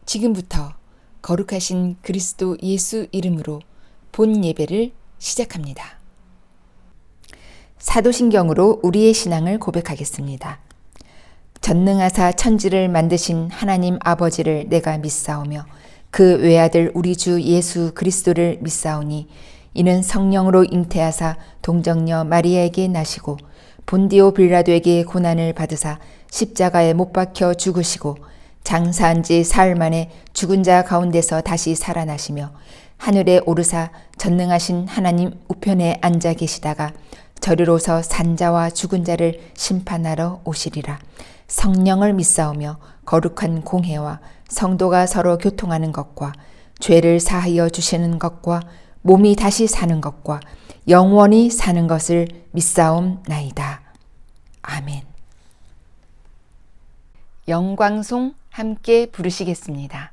지금부터 거룩하신 그리스도 예수 이름으로 본 예배를 시작합니다. 사도신경으로 우리의 신앙을 고백하겠습니다. 전능하사 천지를 만드신 하나님 아버지를 내가 믿사오며 그 외아들 우리 주 예수 그리스도를 믿사오니 이는 성령으로 잉태하사 동정녀 마리아에게 나시고 본디오 빌라도에게 고난을 받으사 십자가에 못 박혀 죽으시고 장사한 지 사흘 만에 죽은 자 가운데서 다시 살아나시며 하늘에 오르사 전능하신 하나님 우편에 앉아 계시다가 저리로서 산자와 죽은 자를 심판하러 오시리라. 성령을 믿사오며 거룩한 공회와 성도가 서로 교통하는 것과 죄를 사하여 주시는 것과 몸이 다시 사는 것과 영원히 사는 것을 믿사옵나이다. 아멘. 영광송 함께 부르시겠습니다.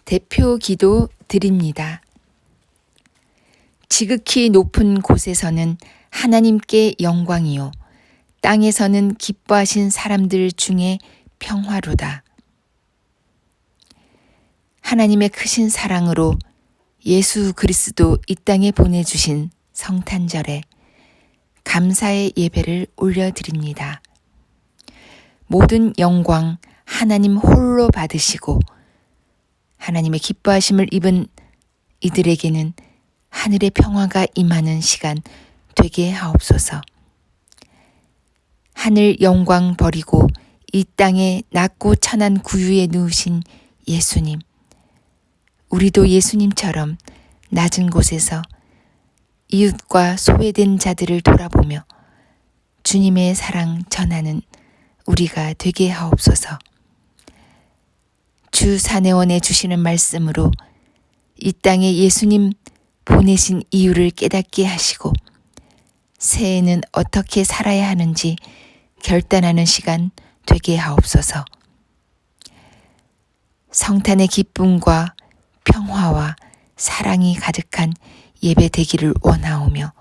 대표 기도 드립니다. 지극히 높은 곳에서는 하나님께 영광이요 땅에서는 기뻐하신 사람들 중에 평화로다. 하나님의 크신 사랑으로 예수 그리스도 이 땅에 보내주신 성탄절에 감사의 예배를 올려드립니다. 모든 영광 하나님 홀로 받으시고 하나님의 기뻐하심을 입은 이들에게는 하늘의 평화가 임하는 시간 되게 하옵소서. 하늘 영광 버리고 이 땅에 낮고 천한 구유에 누우신 예수님, 우리도 예수님처럼 낮은 곳에서 이웃과 소외된 자들을 돌아보며 주님의 사랑 전하는 우리가 되게 하옵소서. 주 사내원에 주시는 말씀으로 이 땅에 예수님 보내신 이유를 깨닫게 하시고 새해에는 어떻게 살아야 하는지 결단하는 시간 되게 하옵소서. 성탄의 기쁨과 평화와 사랑이 가득한 예배 되기를 원하오며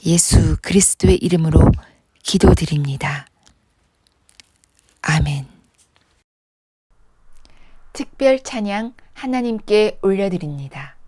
예수 그리스도의 이름으로 기도드립니다. 아멘. 특별 찬양 하나님께 올려드립니다.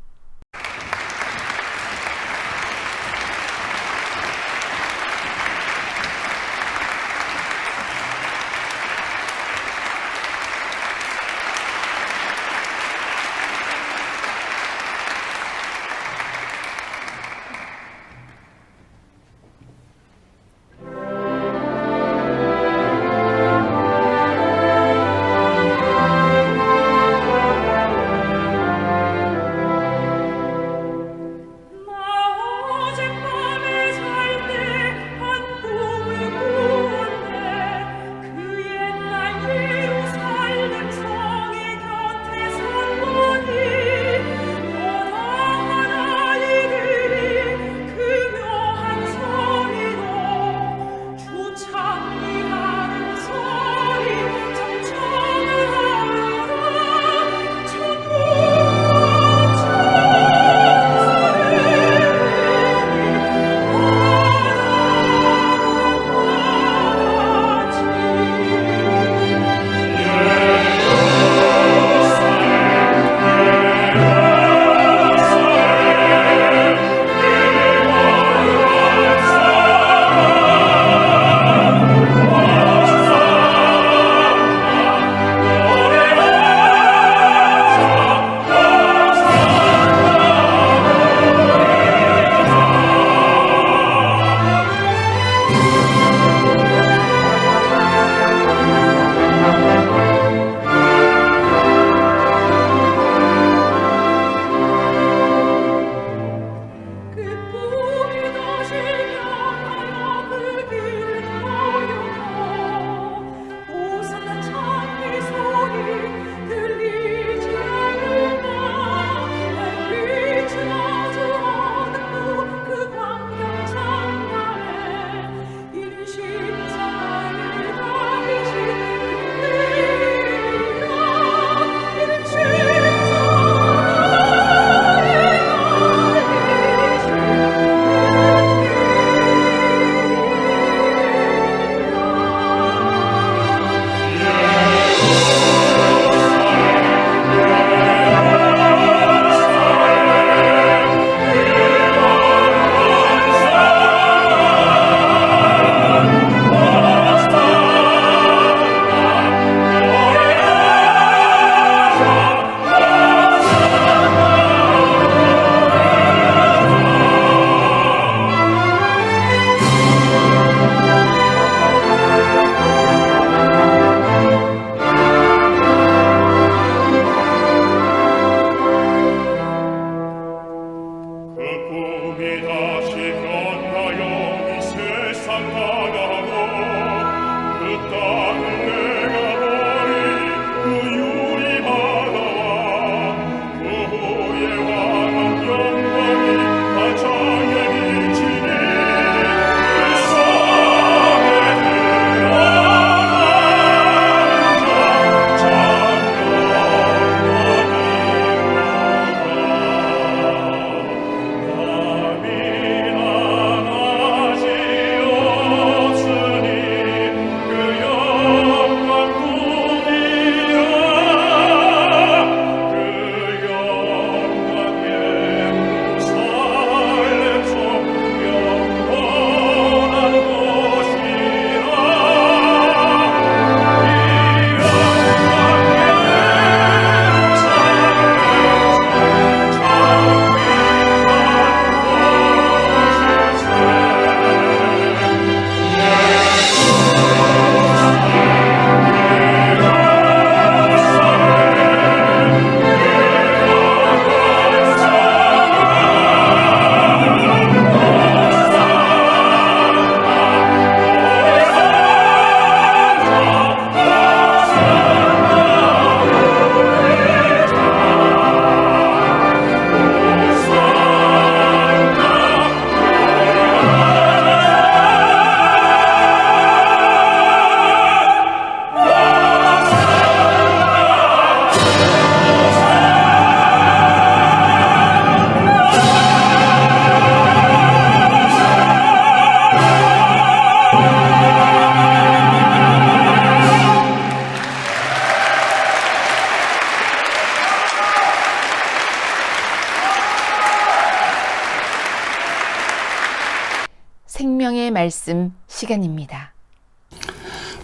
말씀 시간입니다.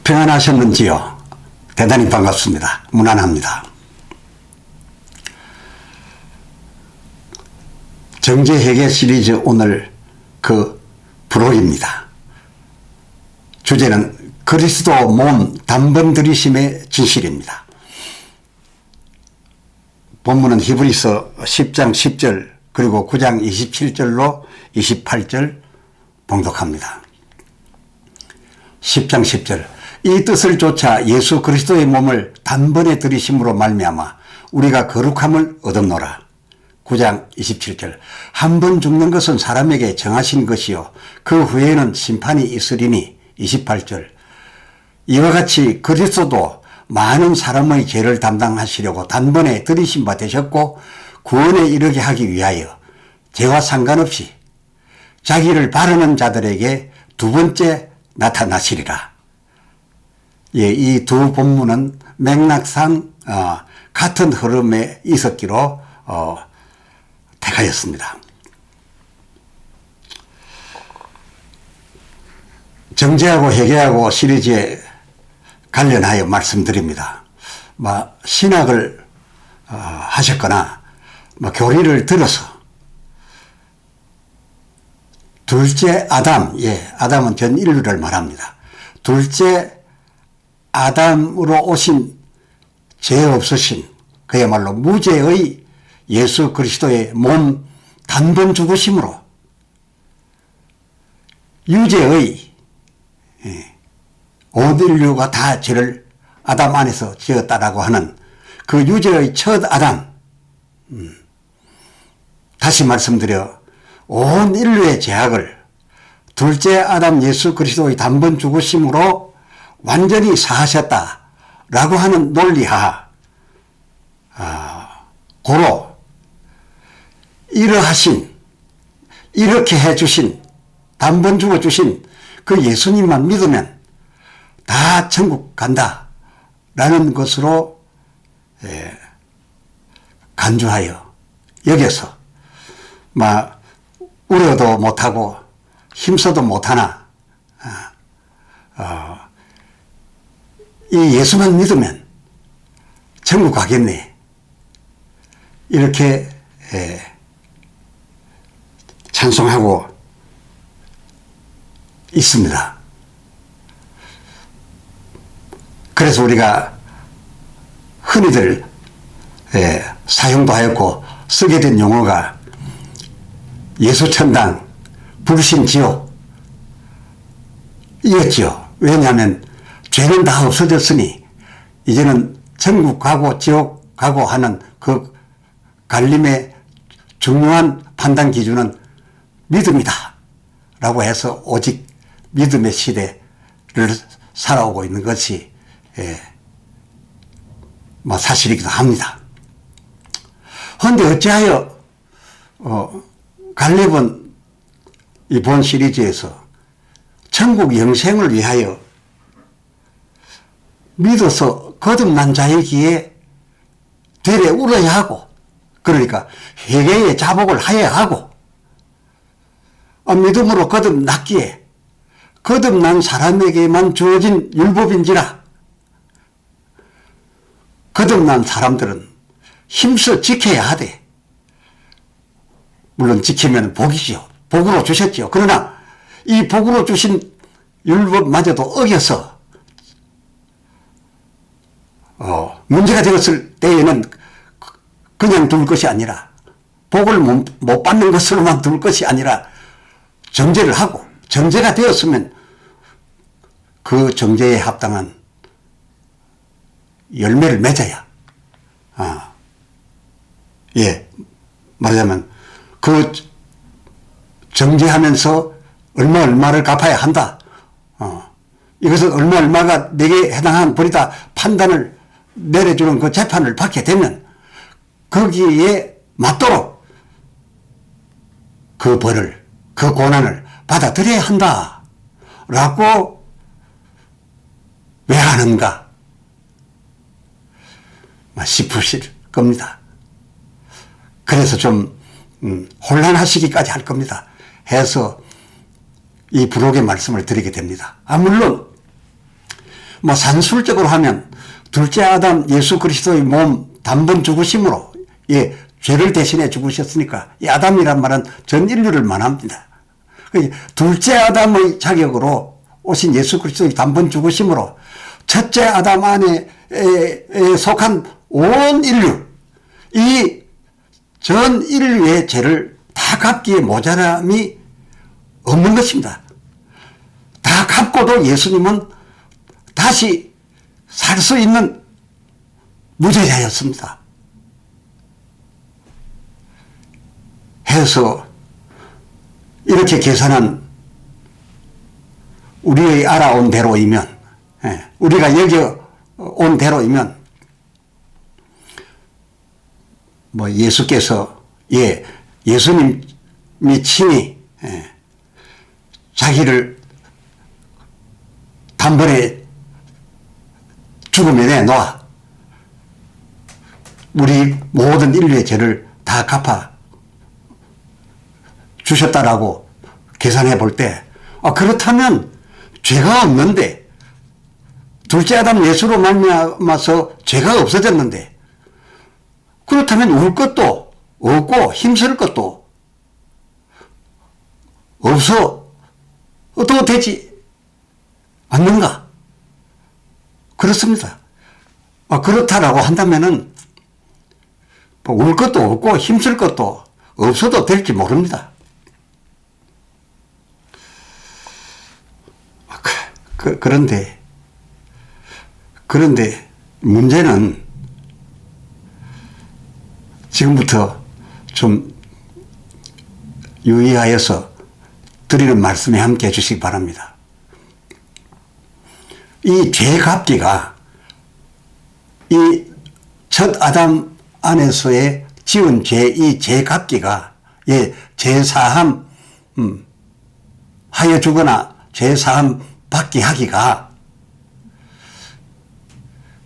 평안하셨는지요? 대단히 반갑습니다. 문안합니다. 정죄회개 시리즈 오늘 그 부록입니다. 주제는 그리스도 몸 단번 들이심의 진실입니다. 본문은 히브리서 10장 10절 그리고 9장 27절로 28절 봉독합니다. 10장 10절 이 뜻을 쫓아 예수 그리스도의 몸을 단번에 들이심으로 말미암아 우리가 거룩함을 얻었노라. 9장 27절 한 번 죽는 것은 사람에게 정하신 것이요 그 후에는 심판이 있으리니. 28절 이와 같이 그리스도도 많은 사람의 죄를 담당하시려고 단번에 들이신 바 되셨고 구원에 이르게 하기 위하여 죄와 상관없이 자기를 바르는 자들에게 두 번째 나타나시리라. 예, 이 두 본문은 맥락상 같은 흐름에 있었기로 택하였습니다. 정죄하고 회개하고 시리즈에 관련하여 말씀드립니다. 신학을 하셨거나 교리를 들어서 둘째 아담, 아담은 전 인류를 말합니다. 둘째 아담으로 오신 죄 없으신 그야말로 무죄의 예수 그리스도의 몸 단번 죽으심으로 유죄의 온 인류가 다 죄를 아담 안에서 지었다라고 하는 그 유죄의 첫 아담, 다시 말씀드려 온 인류의 죄악을 둘째 아담 예수 그리스도의 단번 죽으심으로 완전히 사하셨다라고 하는 논리하 고로 이러하신 이렇게 해주신 단번 죽어주신 그 예수님만 믿으면 다 천국 간다 라는 것으로 간주하여 여겨서 우려도 못하고 힘써도 못하나 이 예수만 믿으면 천국 가겠네 이렇게 찬송하고 있습니다. 그래서 우리가 흔히들 사용도 하였고 쓰게 된 용어가 예수천당, 불신지옥 이었죠. 왜냐하면 죄는 다 없어졌으니 이제는 천국 가고 지옥 가고 하는 그 갈림의 중요한 판단 기준은 믿음이다 라고 해서 오직 믿음의 시대를 살아오고 있는 것이 사실이기도 합니다. 그런데 어찌하여 갈렙은 이번 시리즈에서 천국 영생을 위하여 믿어서 거듭난 자이기에 되레 울어야 하고 그러니까 회개의 자복을 하여야 하고 믿음으로 거듭났기에 거듭난 사람에게만 주어진 율법인지라 거듭난 사람들은 힘써 지켜야 하되 물론 지키면 복이지요. 복으로 주셨지요. 그러나 이 복으로 주신 율법마저도 어겨서 문제가 되었을 때에는 그냥 둘 것이 아니라 복을 못 받는 것으로만 둘 것이 아니라 정죄를 하고 정죄가 되었으면 그 정죄에 합당한 열매를 맺어야 말하자면 그 정죄하면서 얼마를 갚아야 한다. 이것은 얼마가 내게 해당한 벌이다 판단을 내려주는 그 재판을 받게 되면 거기에 맞도록 그 벌을 그 고난을 받아들여야 한다 라고 왜 하는가 싶으실 겁니다. 그래서 좀 혼란하시기까지 할 겁니다. 해서 이 부록의 말씀을 드리게 됩니다. 물론 뭐 산술적으로 하면 둘째 아담 예수 그리스도의 몸 단번 죽으심으로 죄를 대신해 죽으셨으니까 이 아담이란 말은 전 인류를 말합니다. 둘째 아담의 자격으로 오신 예수 그리스도의 단번 죽으심으로 첫째 아담 안에 속한 온 인류, 이 전 인류의 죄를 다 갚기에 모자람이 없는 것입니다. 다 갚고도 예수님은 다시 살 수 있는 무죄자였습니다. 해서 이렇게 계산한 우리의 알아온 대로이면, 우리가 여겨온 대로이면 뭐 예수께서 예수님이 친히 자기를 단번에 죽음에 내놓아 우리 모든 인류의 죄를 다 갚아 주셨다라고 계산해 볼 때, 그렇다면 죄가 없는데, 둘째 아담 예수로 말미암아서 죄가 없어졌는데, 그렇다면 울 것도 없고 힘쓸 것도 없어도 되지 않는가? 그렇습니다. 그렇다라고 한다면은 울 것도 없고 힘쓸 것도 없어도 될지 모릅니다. 그런데 문제는 지금부터 좀 유의하여서 드리는 말씀에 함께 해주시기 바랍니다. 이 죄 갚기가 이 첫 아담 안에서의 지은 죄, 이 죄 갚기가 죄 사함 하여 주거나 죄 사함 받게 하기가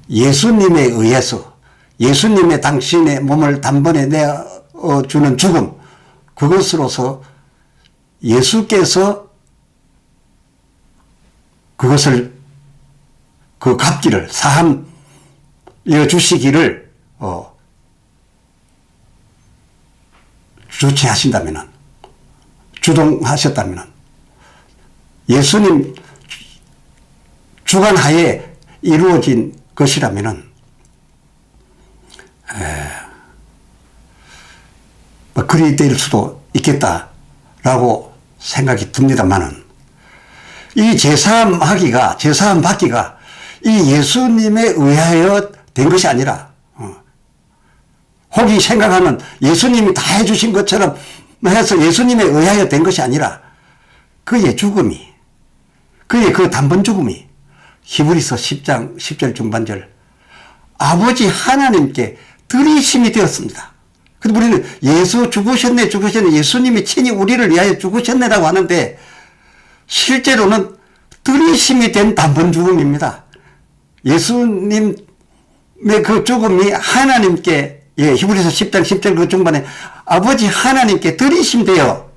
예수님에 의해서 예수님의 당신의 몸을 단번에 내어주는 죽음, 그것으로서 예수께서 그것을 그 갚기를 사함 주시기를 주체하신다면, 주동하셨다면 예수님 주관하에 이루어진 것이라면 그리 될 수도 있겠다라고 생각이 듭니다만은, 이 제사함 받기가 이 예수님에 의하여 된 것이 아니라, 혹이 생각하는 예수님이 다 해주신 것처럼 해서 예수님에 의하여 된 것이 아니라, 그의 죽음이, 그의 그 단번 죽음이 히브리서 10장 10절 중반절 아버지 하나님께 들이심이 되었습니다. 근데 우리는 예수 죽으셨네 예수님이 친히 우리를 위하여 죽으셨네라고 하는데, 실제로는 들이심이 된 단번 죽음입니다. 예수님의 그 죽음이 하나님께, 히브리서 10장 10절 그 중반에 아버지 하나님께 들이심 되어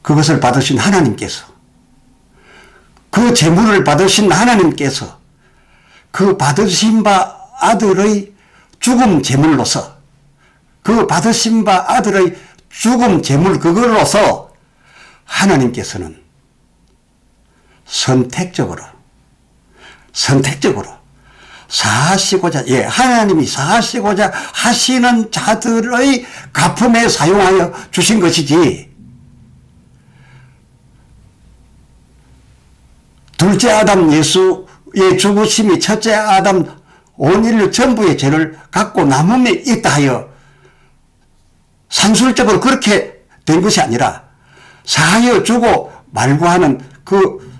그것을 받으신 하나님께서, 그 제물을 받으신 하나님께서 그 받으신 바 아들의 죽음 제물로서, 그 받으신 바 아들의 죽음 제물 그걸로서 하나님께서는 선택적으로 사하시고자, 하나님이 사하시고자 하시는 자들의 갚음에 사용하여 주신 것이지, 둘째 아담 예수의 죽으심이 첫째 아담 온 인류 전부의 죄를 갖고 남음에 있다 하여 산술적으로 그렇게 된 것이 아니라, 사하여 주고 말고 하는 그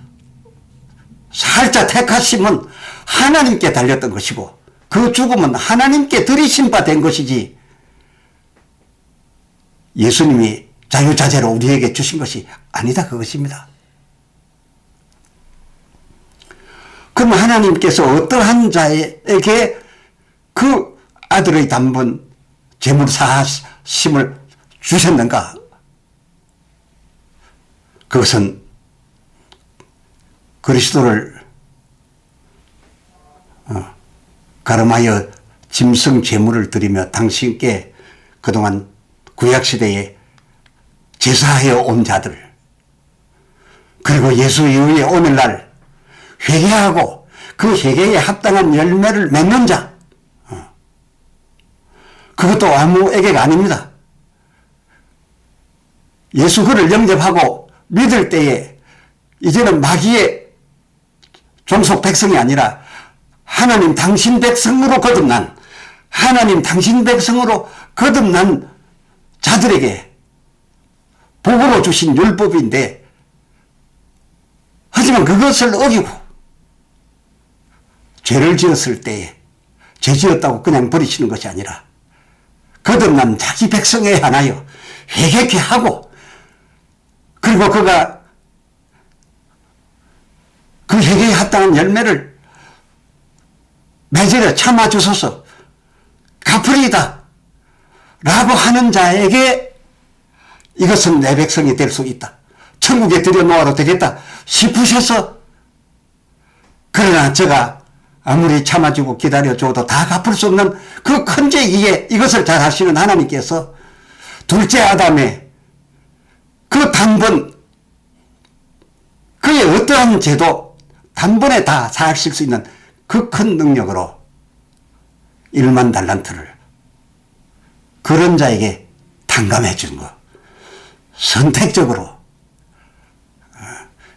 살짝 택하심은 하나님께 달렸던 것이고, 그 죽음은 하나님께 들이신 바 된 것이지, 예수님이 자유자재로 우리에게 주신 것이 아니다, 그것입니다. 그럼 하나님께서 어떠한 자에게 그 아들의 단번 제물 사하심을 주셨는가? 그것은 그리스도를 가름하여 짐승 제물을 드리며 당신께 그동안 구약시대에 제사하여 온 자들, 그리고 예수 이후에 오늘날 회개하고 그 회개에 합당한 열매를 맺는 자, 그것도 아무에게가 아닙니다. 예수 그를 영접하고 믿을 때에 이제는 마귀의 종속 백성이 아니라 하나님 당신 백성으로 거듭난, 하나님 당신 백성으로 거듭난 자들에게 복으로 주신 율법인데, 하지만 그것을 어기고 죄를 지었을 때에 죄 지었다고 그냥 버리시는 것이 아니라 거듭난 자기 백성에 한하여 회개케 하고, 그리고 그가 그 회개에 합당한 열매를 맺으려 참아주소서, 갚으리이다 라고 하는 자에게 이것은 내 백성이 될 수 있다, 천국에 들여놓아도 되겠다 싶으셔서, 그러나 제가 아무리 참아주고 기다려줘도 다 갚을 수 없는 그 큰 죄이기에 이것을 잘 하시는 하나님께서 둘째 아담의 그 단번, 그의 어떠한 죄도 단번에 다 사하실 수 있는 그 큰 능력으로 1만 달란트를 그런 자에게 탕감해 준 것. 선택적으로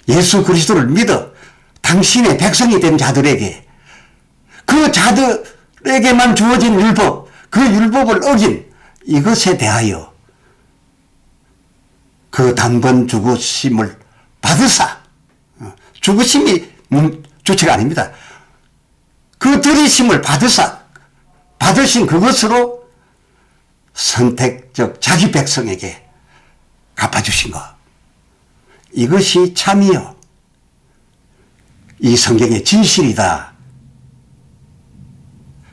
예수 그리스도를 믿어 당신의 백성이 된 자들에게, 그 자들에게만 주어진 율법, 그 율법을 어긴 이것에 대하여 그 단번 죽으심을 받으사, 죽으심이 주체가 아닙니다. 그 들이심을 받으사, 받으신 그것으로 선택적 자기 백성에게 갚아주신 것. 이것이 참이요, 이 성경의 진실이다,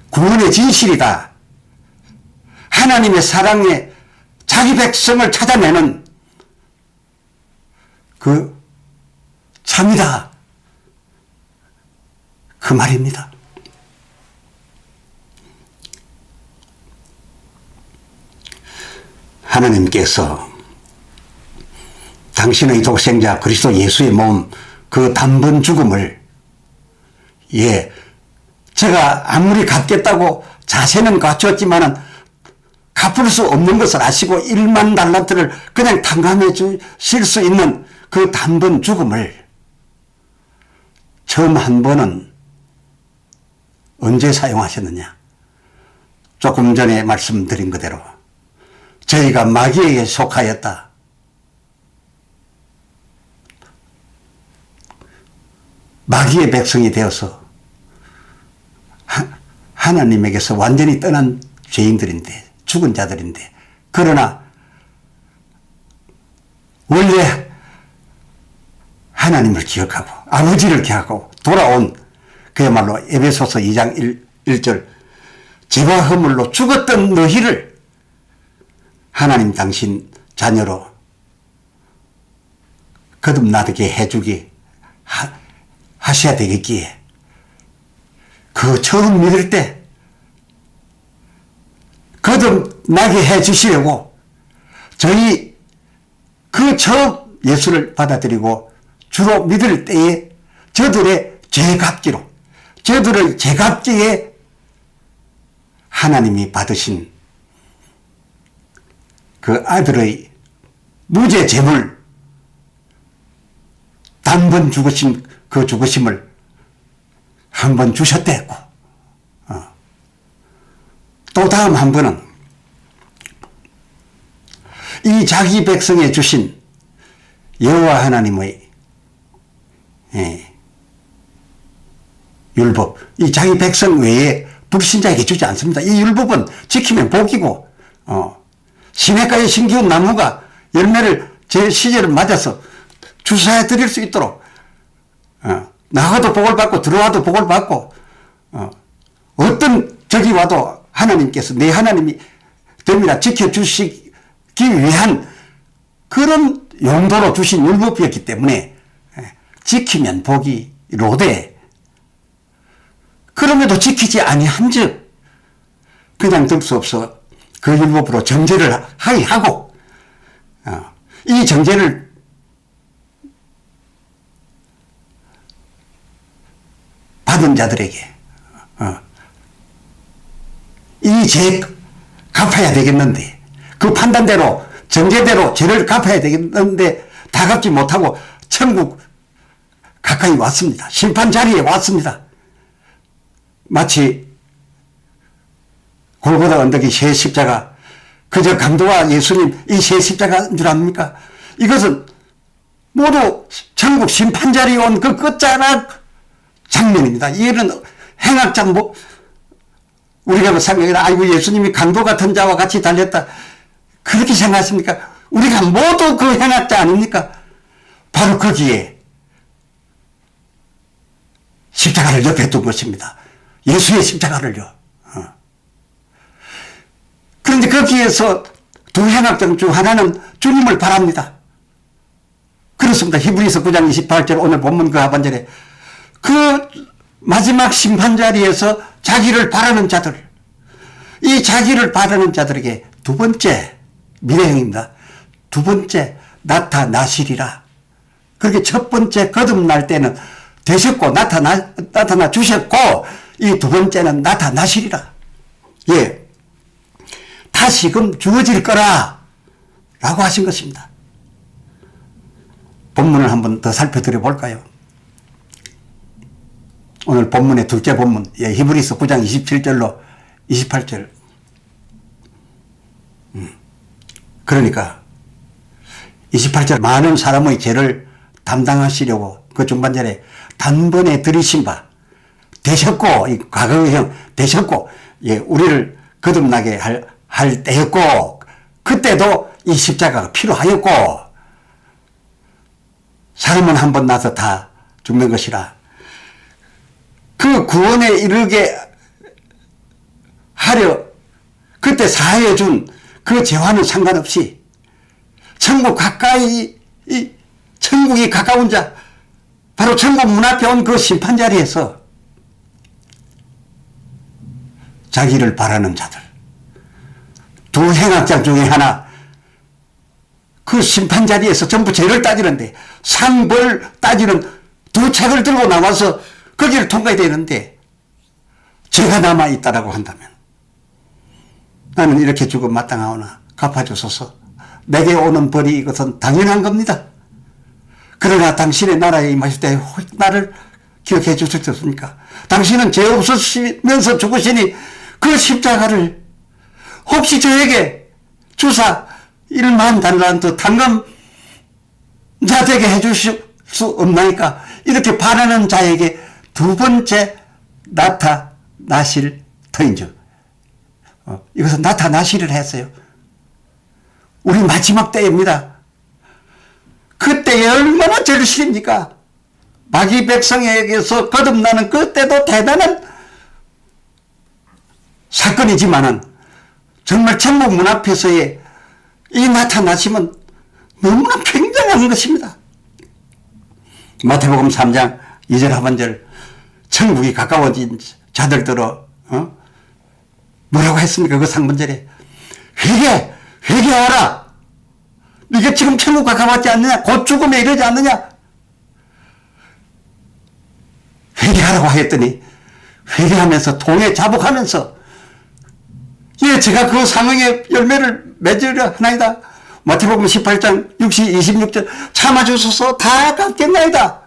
구원의 진실이다, 하나님의 사랑에 자기 백성을 찾아내는 그 참이다, 그 말입니다. 하나님께서 당신의 독생자 그리스도 예수의 몸, 그 단번 죽음을, 제가 아무리 갚겠다고 자세는 갖췄지만은 갚을 수 없는 것을 아시고 1만 달란트를 그냥 탕감해 주실 수 있는 그 단번 죽음을 처음 한 번은 언제 사용하셨느냐? 조금 전에 말씀드린 그대로 저희가 마귀에게 속하였다, 마귀의 백성이 되어서 하나님에게서 완전히 떠난 죄인들인데, 죽은 자들인데, 그러나 원래 하나님을 기억하고 아버지를 기억하고 돌아온, 그야말로 에베소서 2장 1절 죄와 허물로 죽었던 너희를 하나님 당신 자녀로 거듭나게 해주기 하셔야 되겠기에, 그 처음 믿을 때 거듭나게 해주시려고 저희 그 처음 예수를 받아들이고 주로 믿을 때에 저들의 죄값기로, 저들의 죄값기에 하나님이 받으신 그 아들의 무죄 제물, 단번 죽으신 그 죽으심을 한 번 주셨댔고, 또 다음 한 번은 이 자기 백성에 주신 여호와 하나님의 율법, 이 자기 백성 외에 불신자에게 주지 않습니다. 이 율법은 지키면 복이고, 시냇가에 심기운 나무가 열매를 제 시절을 맞아서 주사해 드릴 수 있도록, 나가도 복을 받고 들어와도 복을 받고, 어떤 적이 와도 하나님께서 내 하나님이 됩니다 지켜주시기 위한 그런 용도로 주신 율법이었기 때문에 지키면 복이로되 그럼에도 지키지 아니한즉 그냥 들 수 없어 그 율법으로 정죄를 하이하고 이 정죄를 받은 자들에게 이 죄 갚아야 되겠는데 그 판단대로 정죄대로 죄를 갚아야 되겠는데 다 갚지 못하고 천국 가까이 왔습니다. 심판 자리에 왔습니다. 마치 골고다 언덕의 새 십자가 그저 강도와 예수님 이 새 십자가인 줄 압니까? 이것은 모두 천국 심판 자리에 온 그 끝자락 장면입니다. 이는 행악자 우리가 생각해라 아이고 예수님이 강도 같은 자와 같이 달렸다 그렇게 생각하십니까? 우리가 모두 그 행악자 아닙니까? 바로 거기에 십자가를 옆에 둔 것입니다. 예수의 십자가를요. 그런데 거기에서 두 행악자 중 하나는 주님을 바랍니다. 그렇습니다. 히브리서 9장 28절 오늘 본문 그 하반절에 그 마지막 심판 자리에서 자기를 바라는 자들, 이 자기를 바라는 자들에게 두 번째 미래형입니다. 두 번째 나타나시리라. 그렇게 첫 번째 거듭날 때는 되셨고 나타나 주셨고 이 두 번째는 나타나시리라. 예, 다시금 주어질 거라 라고 하신 것입니다. 본문을 한번 더 살펴드려 볼까요? 오늘 본문의 둘째 본문 히브리서 9장 27절로 28절 그러니까 28절 많은 사람의 죄를 담당하시려고 그 중반절에 단번에 들이신 바 되셨고 이 과거형 되셨고 예, 우리를 거듭나게 할 때였고 그때도 이 십자가가 필요하였고 사람은 한 번 나서 다 죽는 것이라 그 구원에 이르게 하려 그때 사하여 준 그 죄와는 상관없이 천국 가까이 천국이 가까운 자 바로 천국 문 앞에 온 그 심판 자리에서 자기를 바라는 자들 두 행악자 중에 하나 그 심판 자리에서 전부 죄를 따지는데 상벌 따지는 두 책을 들고 나와서 거기를 통과해야 되는데 죄가 남아있다라고 한다면 나는 이렇게 죽음 마땅하오나 갚아주소서 내게 오는 벌이 이것은 당연한 겁니다. 그러나 당신의 나라에 임하실 때 나를 기억해 주셨습니까? 당신은 죄 없으시면서 죽으시니 그 십자가를 혹시 저에게 주사 1만 달란트 당감자 되게 해주실 수 없나이까? 이렇게 바라는 자에게 두 번째 나타나실 터인즉 이것은 나타나시를 했어요. 우리 마지막 때입니다. 그때에 얼마나 절실입니까? 마귀 백성에게서 거듭나는 그때도 대단한 사건이지만은 정말 천국 문 앞에서의 이 나타나심은 너무나 굉장한 것입니다. 마태복음 3장 2절 하반절 천국이 가까워진 자들들어 뭐라고 했습니까? 그 상반절에 회개하라. 네가 지금 천국 가까웠지 않느냐? 곧 죽음에 이르지 않느냐? 회개하라고 하였더니 회개하면서 통에 자복하면서 예, 제가 그 상황의 열매를 맺으려 하나이다. 마태복음 18장 26절 참아주소서 다 갚겠나이다.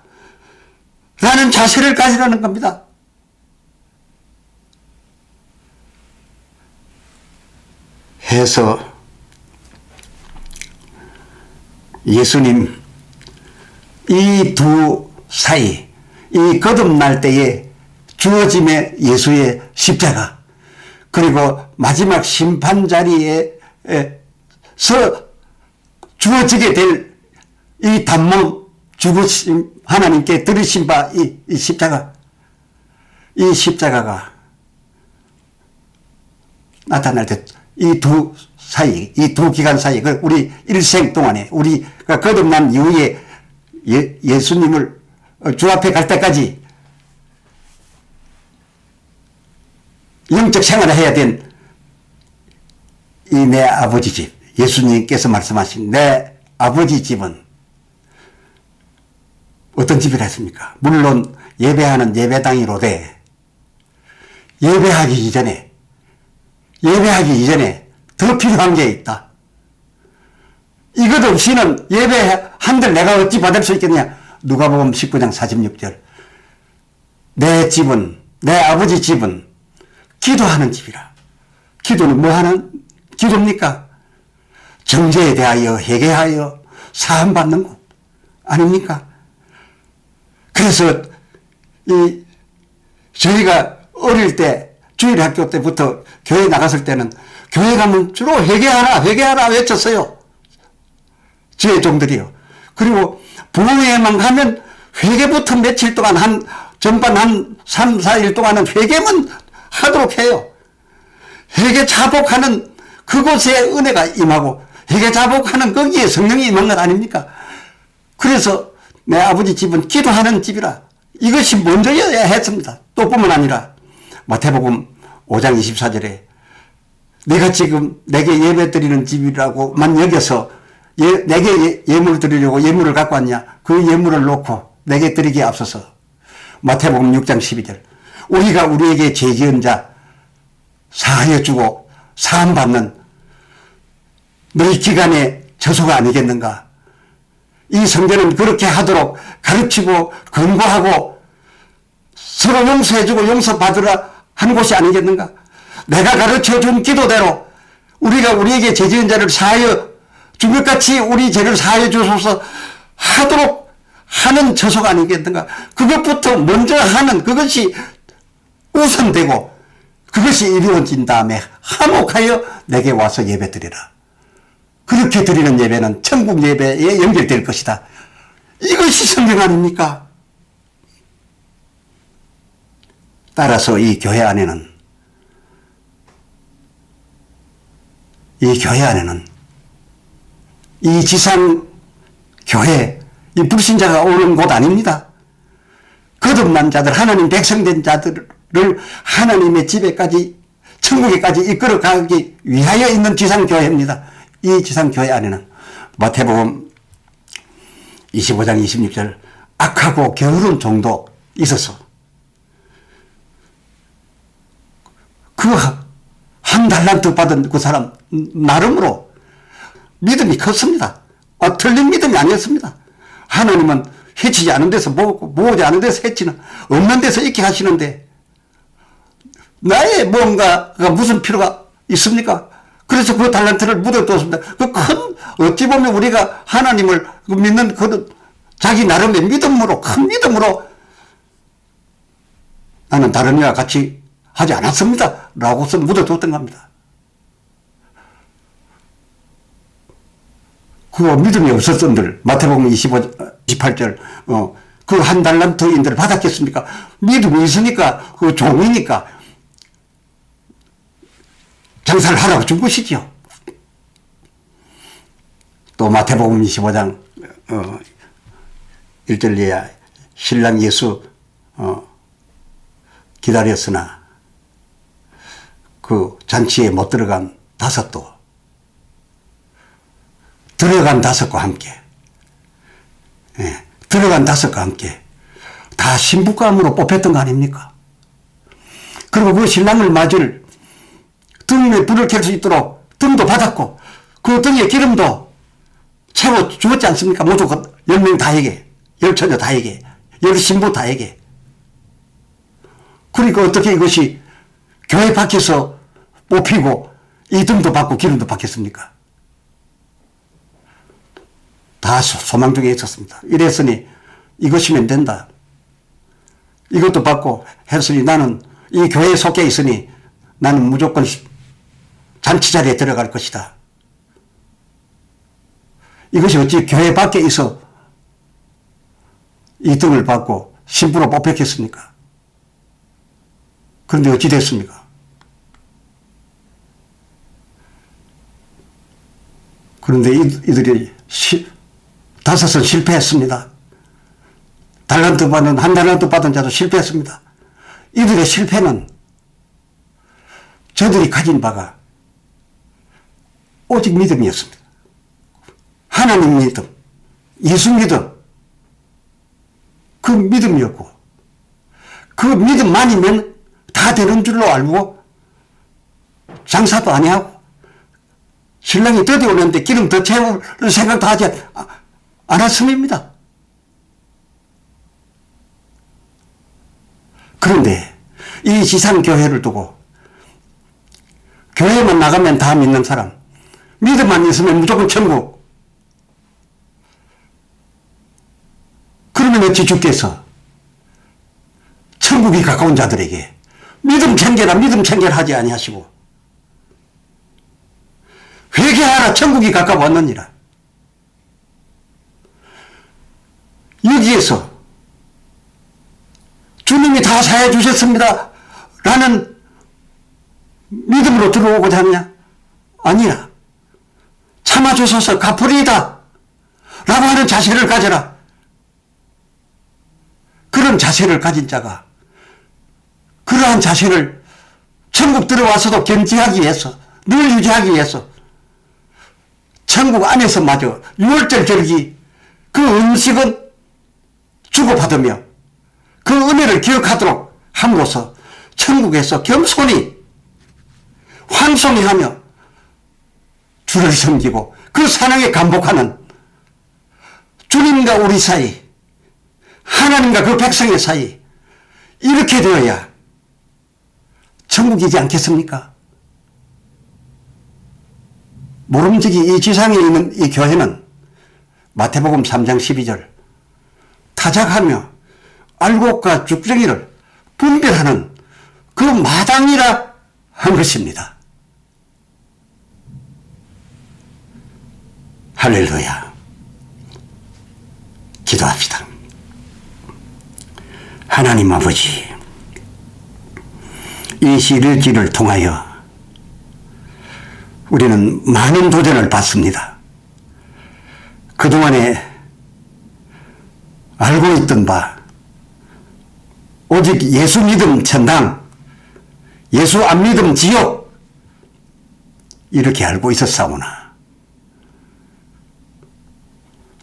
라는 자세를 가지라는 겁니다. 해서 예수님 이 두 사이 이 거듭날 때에 주어짐의 예수의 십자가 그리고 마지막 심판 자리에서 주어지게 될 이 단몸 죽으심 하나님께 들으신 바 이 십자가 이 십자가가 나타날 때 이 두 기간 사이, 우리 일생 동안에, 우리가 거듭난 이후에 예수님을 주 앞에 갈 때까지 영적 생활을 해야 된 이 내 아버지 집, 예수님께서 말씀하신 내 아버지 집은 어떤 집이라 했습니까? 물론 예배하는 예배당이로되 예배하기 이전에 더 필요한 게 있다. 이것 없이는 예배 한들 내가 어찌 받을 수 있겠냐. 누가복음 19장 46절. 내 집은, 내 아버지 집은 기도하는 집이라. 기도는 뭐 하는 기도입니까? 정죄에 대하여 회개하여 사함받는 곳 아닙니까? 그래서 저희가 어릴 때 주일학교 때부터 교회 나갔을 때는 교회 가면 주로 회개하라 외쳤어요. 저희 종들이요. 그리고 부흥회만 가면 회개부터 며칠 동안 전반 한 3, 4일 동안은 회개만 하도록 해요. 회개 자복하는 그곳에 은혜가 임하고 회개 자복하는 거기에 성령이 임한 것 아닙니까? 그래서 내 아버지 집은 기도하는 집이라 이것이 먼저여야 했습니다. 또 뿐만 아니라 마태복음 5장 24절에 내가 지금 내게 예배 드리는 집이라고만 여겨서 내게 예물을 드리려고 예물을 갖고 왔냐. 그 예물을 놓고 내게 드리기에 앞서서 마태복음 6장 12절 우리가 우리에게 죄 지은 자 사하여 주고 사함 받는 너희 기간의 저소가 아니겠는가. 이 성전은 그렇게 하도록 가르치고 권고하고 서로 용서해주고 용서받으라 한 곳이 아니겠는가. 내가 가르쳐준 기도대로 우리가 우리에게 죄 지은 자를 사하여 준 것 같이 우리 죄를 사하여 주소서 하도록 하는 저소가 아니겠는가. 그것부터 먼저 하는 그것이 우선되고 그것이 이루어진 다음에 화목하여 내게 와서 예배 드리라. 그렇게 드리는 예배는 천국 예배에 연결될 것이다. 이것이 성경 아닙니까? 따라서 이 교회 안에는 이 지상 교회, 이 불신자가 오는 곳 아닙니다. 거듭난 자들, 하나님 백성된 자들을 하나님의 집에까지, 천국에까지 이끌어가기 위하여 있는 지상교회입니다. 이 지상교회 안에는 마태복음 25장 26절 악하고 게으른 종도 있어서 그 한 달란트 받은 그 사람 나름으로 믿음이 컸습니다. 틀린 믿음이 아니었습니다. 하나님은 해치지 않은 데서 모으지 않은 데서 해치는 없는 데서 있게 하시는데 나의 뭔가가 무슨 필요가 있습니까? 그래서 그 달란트를 묻어두었습니다. 어찌 보면 우리가 하나님을 믿는 그 자기 나름의 믿음으로, 큰 믿음으로 나는 다른 이와 같이 하지 않았습니다. 라고서 묻어두었던 겁니다. 그 믿음이 없었던들, 마태복음 28절, 그 한 달란트인들을 받았겠습니까? 믿음이 있으니까, 그 종이니까, 장사를 하라고 준 것이지요. 또 마태복음 25장 1절에 신랑 예수 기다렸으나 그 잔치에 못 들어간 다섯도 들어간 다섯과 함께 들어간 다섯과 함께 다 신부감으로 뽑혔던 거 아닙니까? 그리고 그 신랑을 맞을 등에 불을 켤 수 있도록 등도 받았고 그 등에 기름도 채워 주었지 않습니까? 모두 10명 다에게, 10처녀 다에게, 10신부 다에게. 그러니까 어떻게 이것이 교회 밖에서 뽑히고 이 등도 받고 기름도 받겠습니까? 다 소망 중에 있었습니다. 이랬으니 이것이면 된다. 이것도 받고 했으니 나는 이 교회에 속해 있으니 나는 무조건 잔치 자리에 들어갈 것이다. 이것이 어찌 교회 밖에 있어 이 등을 받고 신부로 뽑혔겠습니까? 그런데 어찌 됐습니까? 그런데 이들이 다섯은 실패했습니다. 한 달란트 받은 자도 실패했습니다. 이들의 실패는 저들이 가진 바가 오직 믿음이었습니다. 하나님 믿음, 예수 믿음, 그 믿음이었고, 그 믿음만이면 다 되는 줄로 알고 장사도 안 하고 신랑이 더디 오는데 기름 더 채울 생각도 하지 않았음입니다. 그런데 이 지상교회를 두고 교회만 나가면 다 믿는 사람, 믿음만 있으면 무조건 천국. 그러면 어찌 주께서 천국이 가까운 자들에게 믿음 챙겨라 하지 아니하시고 회개하라 천국이 가까웠느니라. 여기에서 주님이 다 사해 주셨습니다 라는 믿음으로 들어오고자 하느냐? 아니야. 참아주소서 갚으리이다 라고 하는 자세를 가져라. 그런 자세를 가진 자가 그러한 자세를 천국 들어와서도 견지하기 위해서, 늘 유지하기 위해서 천국 안에서마저 유월절 절기 그 음식은 주고받으며 그 은혜를 기억하도록 함으로써 천국에서 겸손히 환송히 하며 주를 섬기고 그 사랑에 감복하는 주님과 우리 사이, 하나님과 그 백성의 사이, 이렇게 되어야 천국이지 않겠습니까? 모름지기 이 지상에 있는 이 교회는 마태복음 3장 12절 타작하며 알곡과 죽정이를 분별하는 그 마당이라 한 것입니다. 할렐루야. 기도합시다. 하나님 아버지, 이 시리즈를 통하여 우리는 많은 도전을 받습니다. 그동안에 알고 있던 바 오직 예수 믿음 천당, 예수 안 믿음 지옥 이렇게 알고 있었사오나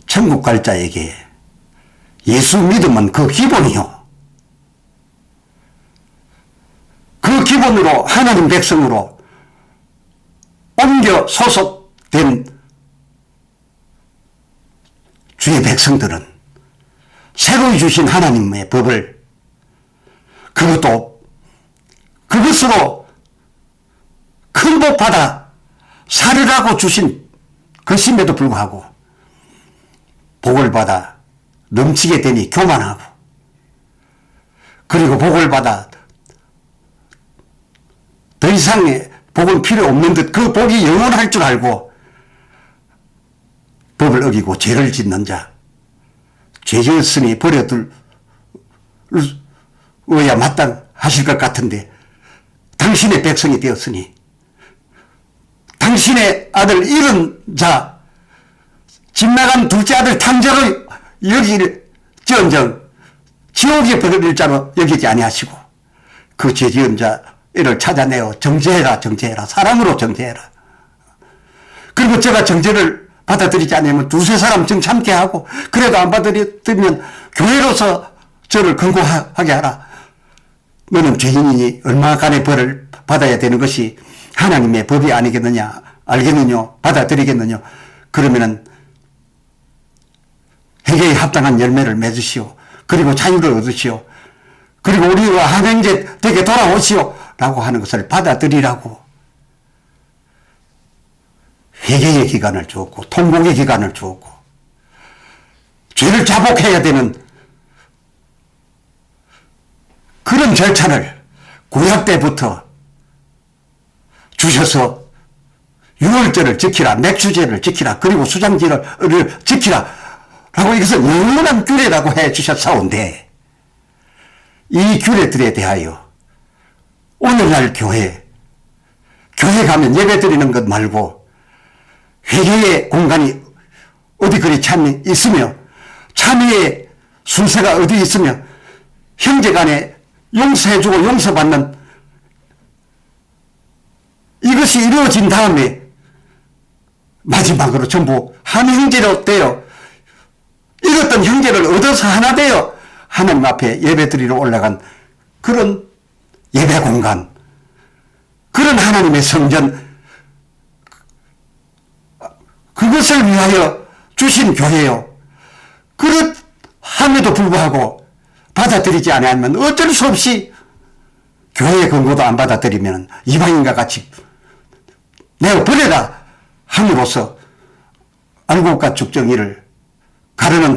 천국 갈 자에게 예수 믿음은 그 기본이요, 그 기본으로 하나님 백성으로 옮겨 소속된 주의 백성들은 새로 주신 하나님의 법을 그것으로 큰 복 받아 살으라고 주신 것임에도 불구하고 복을 받아 넘치게 되니 교만하고, 그리고 복을 받아 더 이상의 복은 필요 없는 듯 그 복이 영원할 줄 알고 법을 어기고 죄를 짓는 자, 죄 지었으니 버려둘 어야 마땅하실 것 같은데 당신의 백성이 되었으니 당신의 아들 잃은 자, 집 나간 둘째 아들 탕자로 여기지언정 지옥에 버릴 자로 여기지 아니하시고 그 죄 지은 자를 찾아내어 정죄해라 사랑으로 정죄해라. 그리고 제가 정죄를 받아들이지 않으면 두세 사람 정 참게 하고, 그래도 안 받아들이면 교회로서 저를 근고하게 하라. 너는 죄인이니 얼마간의 벌을 받아야 되는 것이 하나님의 법이 아니겠느냐, 알겠느냐, 받아들이겠느냐. 그러면은 회개에 합당한 열매를 맺으시오. 그리고 자유를 얻으시오. 그리고 우리가 한행제 되게 돌아오시오 라고 하는 것을 받아들이라고 회개의 기간을 주었고 통곡의 기간을 주었고 죄를 자복해야 되는 그런 절차를 구약 때부터 주셔서 유월절을 지키라, 맥주제를 지키라, 그리고 수장제를 지키라 라고 이것을 영원한 규례라고 해 주셨사온데, 이 규례들에 대하여 오늘날 교회 가면 예배 드리는 것 말고 회개의 공간이 어디 그리 참이 있으며 참회의 순서가 어디 있으며 형제 간에 용서해주고 용서받는 이것이 이루어진 다음에 마지막으로 전부 한 형제로 되어 잃었던 형제를 얻어서 하나 되어 하나님 앞에 예배드리러 올라간 그런 예배 공간, 그런 하나님의 성전, 그것을 위하여 주신 교회요. 그렇함에도 불구하고 받아들이지 않으면 어쩔 수 없이 교회의 근거도 안 받아들이면 이방인과 같이 내어버려라 함으로써 알곡과 죽정이를 가르는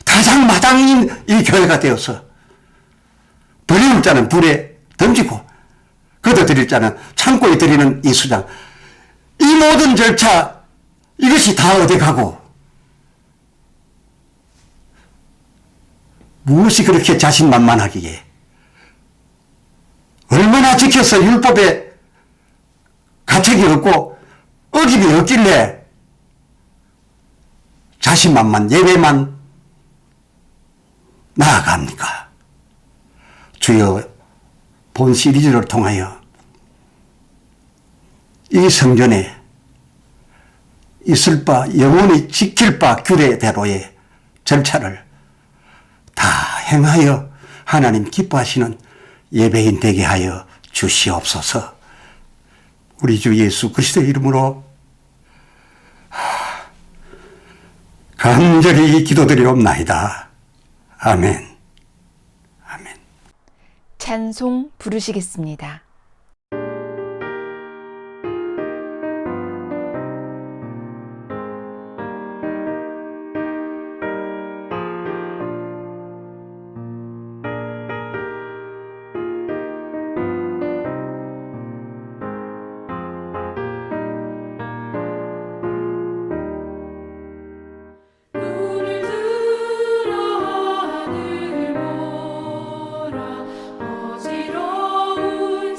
타작마당인 이 교회가 되어서 버리는 자는 불에 던지고 걷어들일 자는 창고에 들이는 이 수장, 이 모든 절차 이것이 다 어디 가고 무엇이 그렇게 자신만만하기에 얼마나 지켜서 율법에 가책이 없고 어김이 없길래 자신만만 예배만 나아갑니까? 주여 본 시리즈를 통하여 이 성전에 있을 바 영원히 지킬 바 규례대로의 절차를 다 행하여 하나님 기뻐하시는 예배인 되게 하여 주시옵소서. 우리 주 예수 그리스도의 이름으로 간절히 기도드리옵나이다. 아멘. 아멘. 찬송 부르시겠습니다. 눈을 들어 하늘 보라 어지러운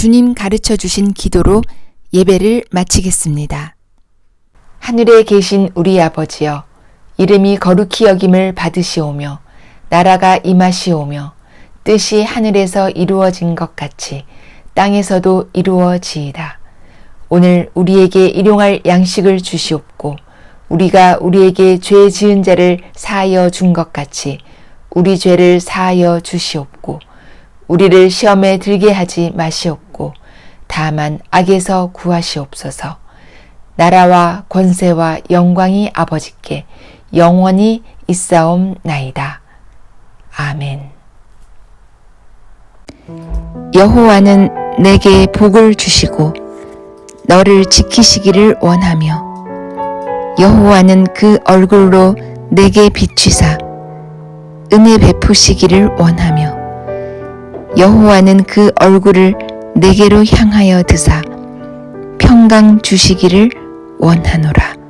주님 가르쳐 주신 기도로 예배를 마치겠습니다. 하늘에 계신 우리 아버지여, 이름이 거룩히 여김을 받으시오며 나라가 임하시오며 뜻이 하늘에서 이루어진 것 같이 땅에서도 이루어지이다. 오늘 우리에게 일용할 양식을 주시옵고 우리가 우리에게 죄 지은 자를 사하여 준 것 같이 우리 죄를 사하여 주시옵고 우리를 시험에 들게 하지 마시옵고 다만 악에서 구하시옵소서. 나라와 권세와 영광이 아버지께 영원히 있사옵나이다. 아멘. 여호와는 내게 복을 주시고 너를 지키시기를 원하며 여호와는 그 얼굴로 내게 비추사 은혜 베푸시기를 원하며 여호와는 그 얼굴을 내게로 향하여 드사 평강 주시기를 원하노라.